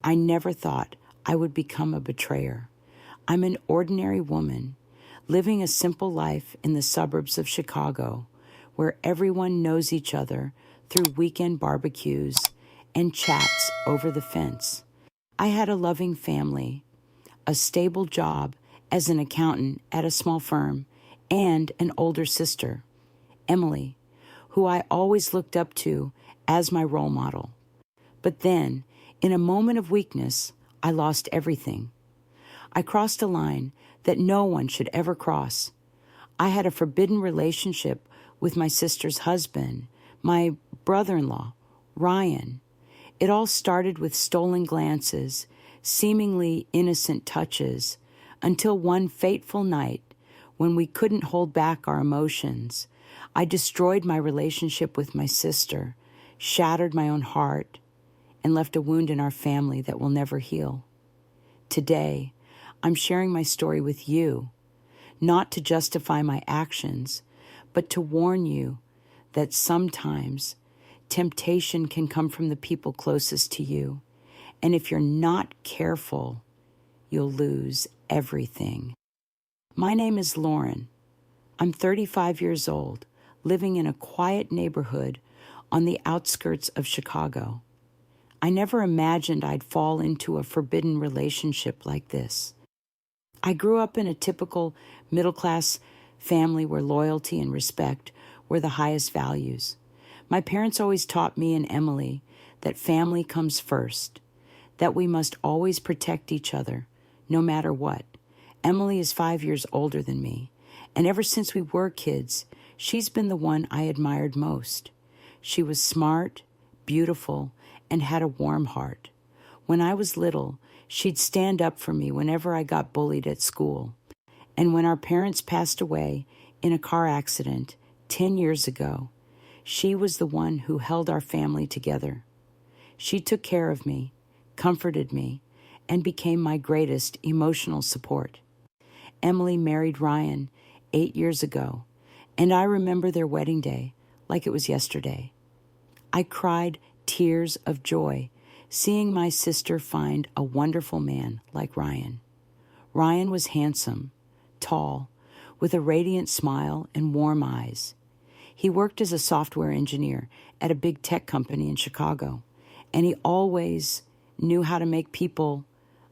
I never thought I would become a betrayer. I'm an ordinary woman living a simple life in the suburbs of Chicago, where everyone knows each other through weekend barbecues and chats over the fence. I had a loving family, a stable job as an accountant at a small firm, and an older sister, Emily, who I always looked up to as my role model. But then, in a moment of weakness, I lost everything. I crossed a line that no one should ever cross. I had a forbidden relationship with my sister's husband, my brother-in-law, Ryan. It all started with stolen glances, seemingly innocent touches, until one fateful night, when we couldn't hold back our emotions, I destroyed my relationship with my sister, shattered my own heart, and left a wound in our family that will never heal. Today, I'm sharing my story with you, not to justify my actions, but to warn you that sometimes temptation can come from the people closest to you, and if you're not careful, you'll lose everything. My name is Lauren. I'm 35 years old, living in a quiet neighborhood on the outskirts of Chicago. I never imagined I'd fall into a forbidden relationship like this. I grew up in a typical middle-class family where loyalty and respect were the highest values. My parents always taught me and Emily that family comes first, that we must always protect each other, no matter what. Emily is 5 years older than me, and ever since we were kids, she's been the one I admired most. She was smart, beautiful, and had a warm heart. When I was little, she'd stand up for me whenever I got bullied at school. And when our parents passed away in a car accident 10 years ago, she was the one who held our family together. She took care of me, comforted me, and became my greatest emotional support. Emily married Ryan 8 years ago, and I remember their wedding day like it was yesterday. I cried tears of joy seeing my sister find a wonderful man like Ryan. Ryan was handsome, tall, with a radiant smile and warm eyes. He worked as a software engineer at a big tech company in Chicago, and he always knew how to make people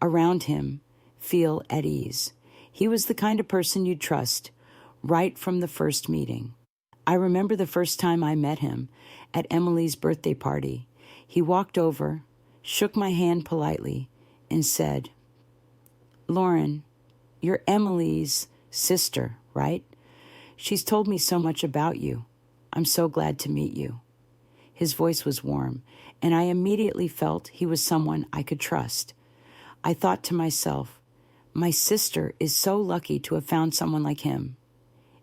around him feel at ease. He was the kind of person you'd trust right from the first meeting. I remember the first time I met him at Emily's birthday party. He walked over, shook my hand politely, and said, "Lauren, you're Emily's sister, right? She's told me so much about you. I'm so glad to meet you." His voice was warm, and I immediately felt he was someone I could trust. I thought to myself, my sister is so lucky to have found someone like him.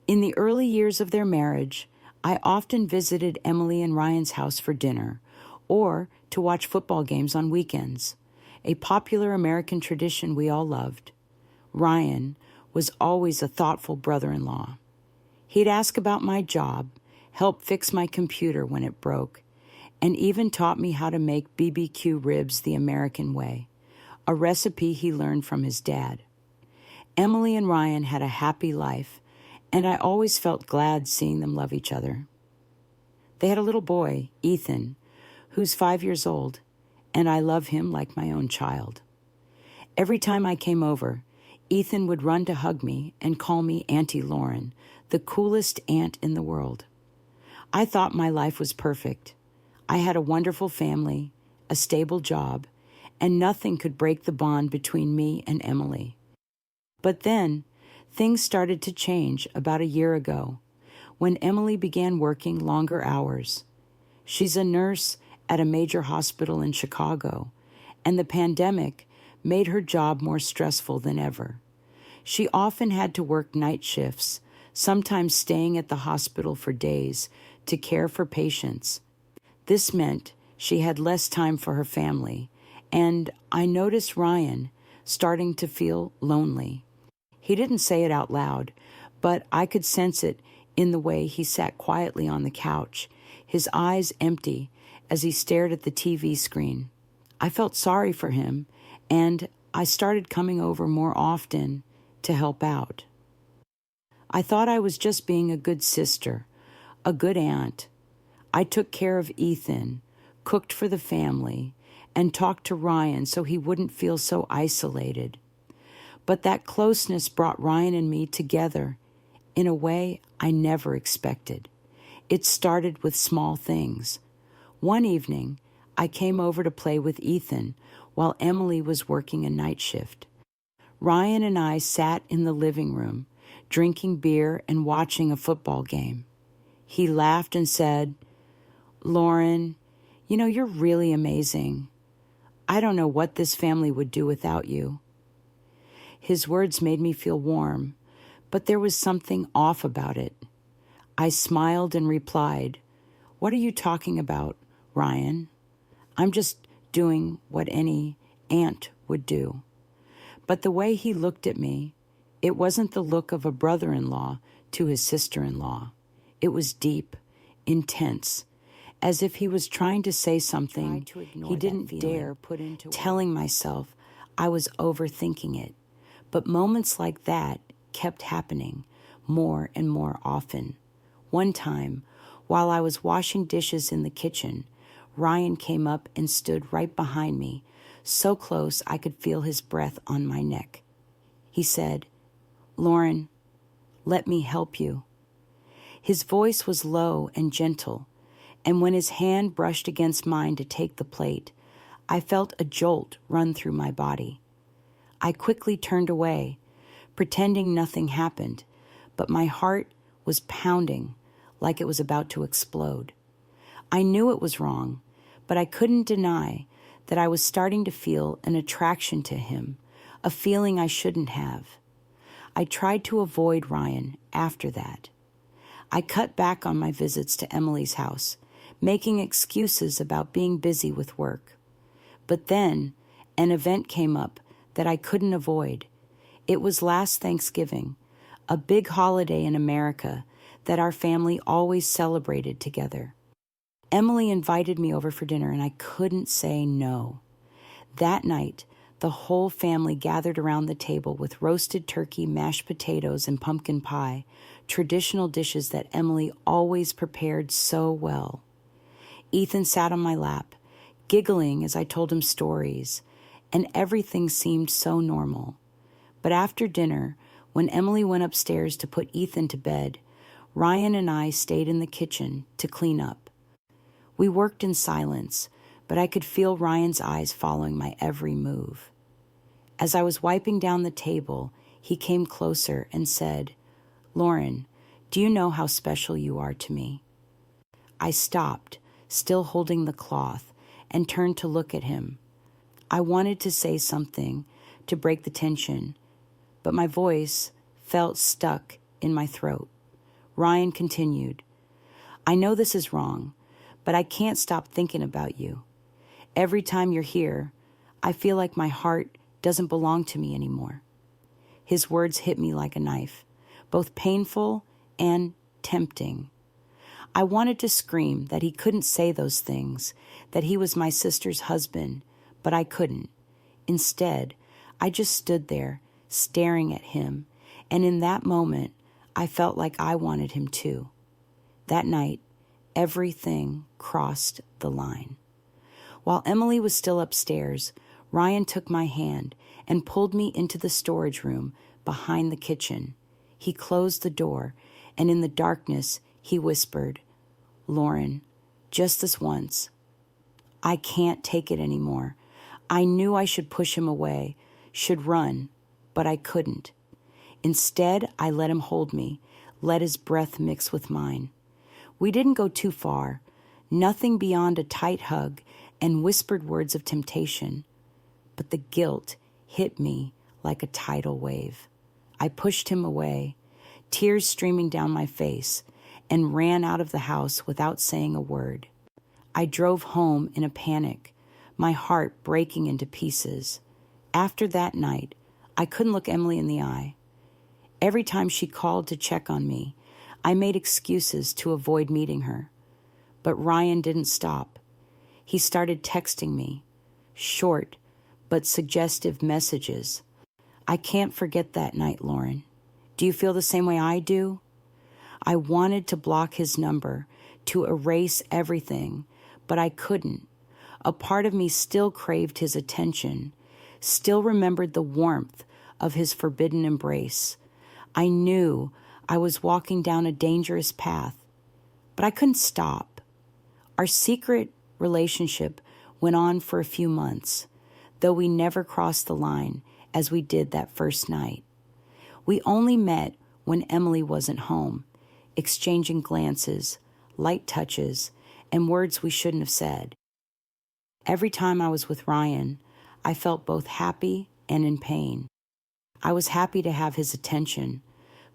In the early years of their marriage, I often visited Emily and Ryan's house for dinner or to watch football games on weekends, a popular American tradition we all loved. Ryan was always a thoughtful brother-in-law. He'd ask about my job, help fix my computer when it broke, and even taught me how to make BBQ ribs the American way, a recipe he learned from his dad. Emily and Ryan had a happy life, and I always felt glad seeing them love each other. They had a little boy, Ethan, who's 5 years old, and I love him like my own child. Every time I came over, Ethan would run to hug me and call me Auntie Lauren, the coolest aunt in the world. I thought my life was perfect. I had a wonderful family, a stable job, and nothing could break the bond between me and Emily. But then, things started to change about a year ago, when Emily began working longer hours. She's a nurse at a major hospital in Chicago, and the pandemic made her job more stressful than ever. She often had to work night shifts, sometimes staying at the hospital for days to care for patients. This meant she had less time for her family, and I noticed Ryan starting to feel lonely. He didn't say it out loud, but I could sense it in the way he sat quietly on the couch, his eyes empty as he stared at the TV screen. I felt sorry for him, and I started coming over more often to help out. I thought I was just being a good sister, a good aunt. I took care of Ethan, cooked for the family, and talked to Ryan so he wouldn't feel so isolated. But that closeness brought Ryan and me together in a way I never expected. It started with small things. One evening, I came over to play with Ethan while Emily was working a night shift. Ryan and I sat in the living room, drinking beer and watching a football game. He laughed and said, "Lauren, you're really amazing. I don't know what this family would do without you." His words made me feel warm, but there was something off about it. I smiled and replied, "What are you talking about, Ryan? I'm just doing what any aunt would do." But the way he looked at me, it wasn't the look of a brother-in-law to his sister-in-law. It was deep, intense, as if he was trying to say something he didn't dare put into telling myself I was overthinking it. But moments like that kept happening more and more often. One time, while I was washing dishes in the kitchen, Ryan came up and stood right behind me, so close I could feel his breath on my neck. He said, "Lauren, let me help you." His voice was low and gentle, and when his hand brushed against mine to take the plate, I felt a jolt run through my body. I quickly turned away, pretending nothing happened, but my heart was pounding like it was about to explode. I knew it was wrong, but I couldn't deny that I was starting to feel an attraction to him, a feeling I shouldn't have. I tried to avoid Ryan after that. I cut back on my visits to Emily's house, making excuses about being busy with work. But then an event came up that I couldn't avoid. It was last Thanksgiving, a big holiday in America that our family always celebrated together. Emily invited me over for dinner, and I couldn't say no. That night, the whole family gathered around the table with roasted turkey, mashed potatoes, and pumpkin pie, traditional dishes that Emily always prepared so well. Ethan sat on my lap, giggling as I told him stories, and everything seemed so normal. But after dinner, when Emily went upstairs to put Ethan to bed, Ryan and I stayed in the kitchen to clean up. We worked in silence, but I could feel Ryan's eyes following my every move. As I was wiping down the table, he came closer and said, "Lauren, do you know how special you are to me?" I stopped, still holding the cloth, and turned to look at him. I wanted to say something to break the tension, but my voice felt stuck in my throat. Ryan continued, "I know this is wrong, but I can't stop thinking about you. Every time you're here, I feel like my heart doesn't belong to me anymore." His words hit me like a knife, both painful and tempting. I wanted to scream that he couldn't say those things, that he was my sister's husband, but I couldn't. Instead, I just stood there, staring at him, and in that moment, I felt like I wanted him too. That night, everything crossed the line. While Emily was still upstairs, Ryan took my hand and pulled me into the storage room behind the kitchen. He closed the door, and in the darkness, he whispered, "Lauren, just this once. I can't take it anymore." I knew I should push him away, should run, but I couldn't. Instead, I let him hold me, let his breath mix with mine. We didn't go too far, nothing beyond a tight hug and whispered words of temptation. But the guilt hit me like a tidal wave. I pushed him away, tears streaming down my face, and ran out of the house without saying a word. I drove home in a panic, my heart breaking into pieces. After that night, I couldn't look Emily in the eye. Every time she called to check on me, I made excuses to avoid meeting her. But Ryan didn't stop. He started texting me, short but suggestive messages. I can't forget that night, Lauren. Do you feel the same way I do? I wanted to block his number, to erase everything, but I couldn't. A part of me still craved his attention, still remembered the warmth of his forbidden embrace. I knew I was walking down a dangerous path, but I couldn't stop. Our secret relationship went on for a few months, though we never crossed the line as we did that first night. We only met when Emily wasn't home, exchanging glances, light touches, and words we shouldn't have said. Every time I was with Ryan, I felt both happy and in pain. I was happy to have his attention,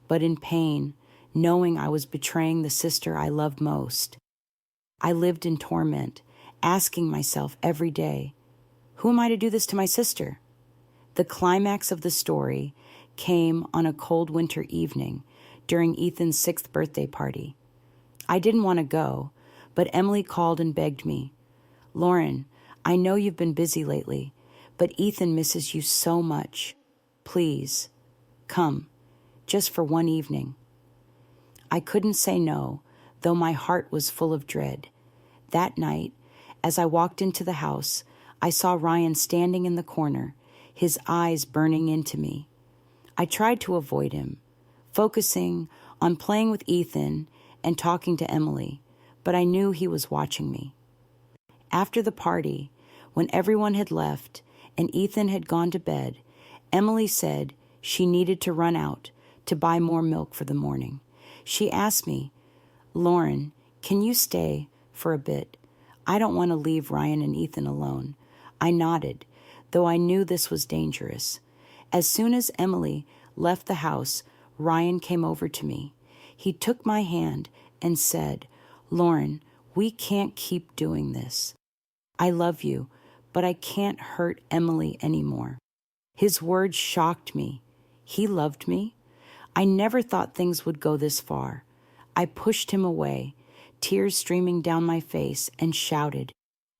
but in pain, knowing I was betraying the sister I loved most. I lived in torment, asking myself every day, who am I to do this to my sister? The climax of the story came on a cold winter evening during Ethan's 6th birthday party. I didn't want to go, but Emily called and begged me, Lauren, I know you've been busy lately, but Ethan misses you so much. Please, come, just for one evening. I couldn't say no, though my heart was full of dread. That night, as I walked into the house, I saw Ryan standing in the corner, his eyes burning into me. I tried to avoid him, focusing on playing with Ethan and talking to Emily, but I knew he was watching me. After the party, when everyone had left and Ethan had gone to bed, Emily said she needed to run out to buy more milk for the morning. She asked me, Lauren, can you stay for a bit? I don't want to leave Ryan and Ethan alone. I nodded, though I knew this was dangerous. As soon as Emily left the house, Ryan came over to me. He took my hand and said, Lauren, we can't keep doing this. I love you, but I can't hurt Emily anymore. His words shocked me. He loved me? I never thought things would go this far. I pushed him away, tears streaming down my face, and shouted,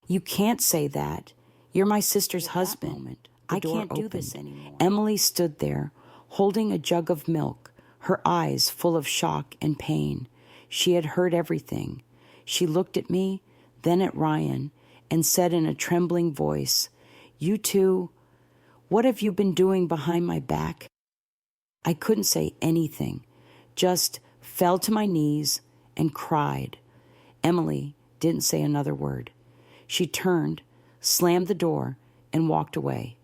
You can't say that. You're my sister's husband. I can't do this anymore. Emily stood there, holding a jug of milk, her eyes full of shock and pain. She had heard everything. She looked at me, then at Ryan, and said in a trembling voice, You two, what have you been doing behind my back? I couldn't say anything, just fell to my knees and cried. Emily didn't say another word. She turned, slammed the door, and walked away.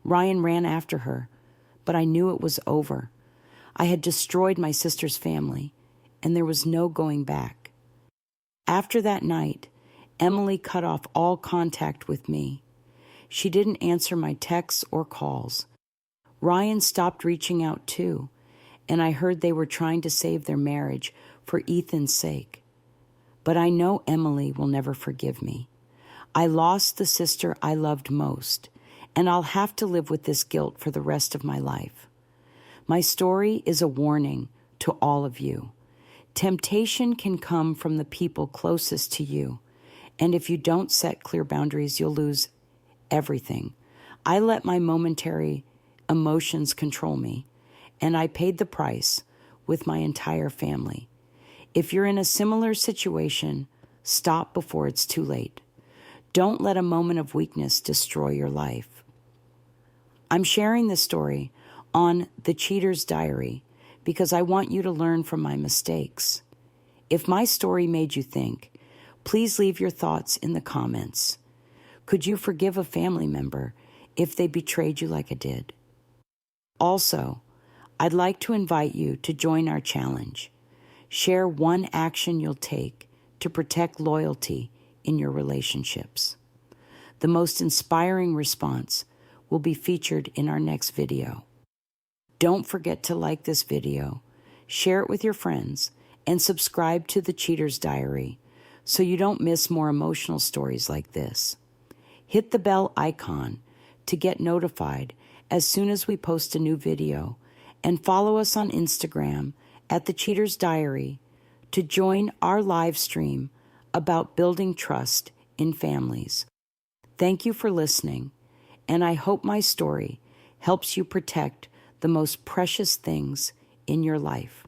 Ryan ran after her, but I knew it was over. I had destroyed my sister's family, and there was no going back. After that night, Emily cut off all contact with me. She didn't answer my texts or calls. Ryan stopped reaching out too, and I heard they were trying to save their marriage for Ethan's sake. But I know Emily will never forgive me. I lost the sister I loved most, and I'll have to live with this guilt for the rest of my life. My story is a warning to all of you. Temptation can come from the people closest to you, and if you don't set clear boundaries, you'll lose everything. I let my momentary emotions control me, and I paid the price with my entire family. If you're in a similar situation, stop before it's too late. Don't let a moment of weakness destroy your life. I'm sharing this story on The Cheater's Diary because I want you to learn from my mistakes. If my story made you think, please leave your thoughts in the comments. Could you forgive a family member if they betrayed you like I did? Also, I'd like to invite you to join our challenge. Share one action you'll take to protect loyalty in your relationships. The most inspiring response will be featured in our next video. Don't forget to like this video, share it with your friends, and subscribe to The Cheater's Diary so you don't miss more emotional stories like this. Hit the bell icon to get notified as soon as we post a new video, and follow us on Instagram at The Cheater's Diary to join our live stream about building trust in families. Thank you for listening, and I hope my story helps you protect the most precious things in your life.